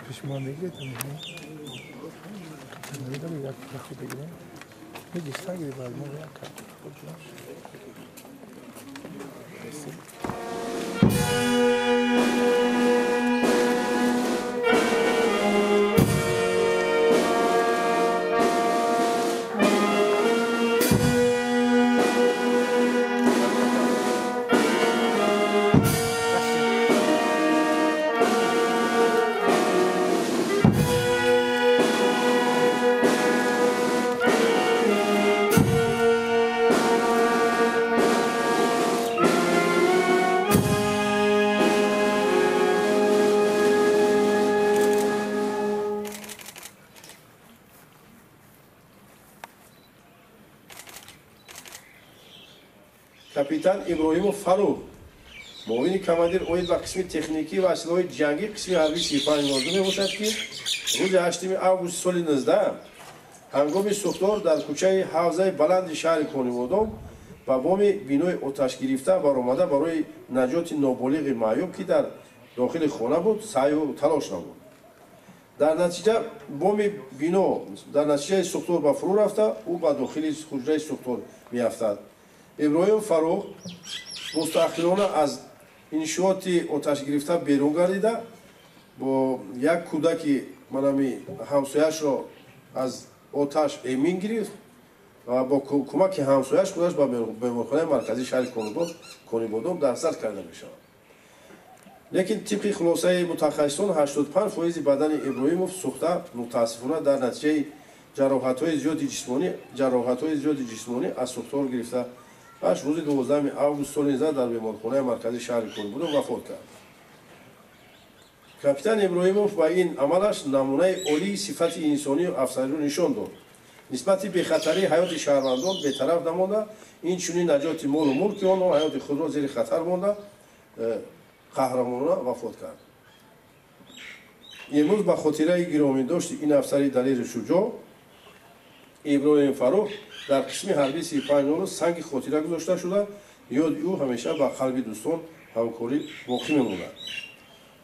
پیشماندگی تمام. نمیدونم یک خود بگیرم. میگی سعی باید ما یک خود کاپیتان ابراهیم فروغ معاون کماندیر اوید و قسم تکنیکی و اسلحه جنگی قسم حربی سپاه نوردو میباشد که روز 8 آگوست سال 19 هنگام سوختار در کوچه حوزه بلند شهر کنیبودم و بام بینای آتش گرفته برآمده برای نجات نابالغ معیوب که در داخل خانه بود سعی و تلاش نمود. در نتیجه بام بینا در نتیجه سوختار به فرو رفته او به داخل حجره سوختار میافتد. ابراهیم فروغ مستأخرانه از انشاءات آتش گرفته بیرون گردیده با یک کودک منامی همسایش را از آتش امین گرفت و با کمک همسایش خودش به بیمارخانه مرکزی شهر کنیبودم دسترس کرده می شود. لیکن طبق خلاصه متخصصان 85% بدن ابراهیموف سوخته متاسفانه در نتیجه جراحت‌های زیاد جسمانی از سوختار گرفته باش روز 12 آگوست سال 19 در بیمارخانه مرکزی شهر کنیبودم وفات کرد. کاپیتان ابراهیموف با این عملش نمونه عالی صفت انسانی و افسری را نشان داد. نسبت به خطری حیات شهروندان بی‌طرف نمانده، این چنین نجات مال و ملک آنها حیات خود را زیر خطر مانده قهرمانانه وفات کرد. امروز به خاطره گرامی داشت این افسر دلیر شجاع ابراهیم فروغ در قسم حربی سپاه نو سنگ خاطره گذاشته شده. یاد او همیشه با قلب دوستان همکاری باقی میماند.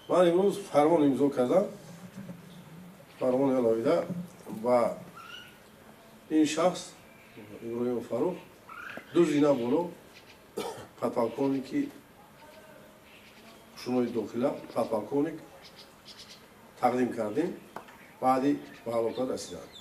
من امروز فرمان امضا کردم، فرمان الهیده و این شخص ابراهیم فروغ دو زینه بالا подполковники شمای داخله подполковник تقدیم کردیم بعدی به هلاکت رسیدند.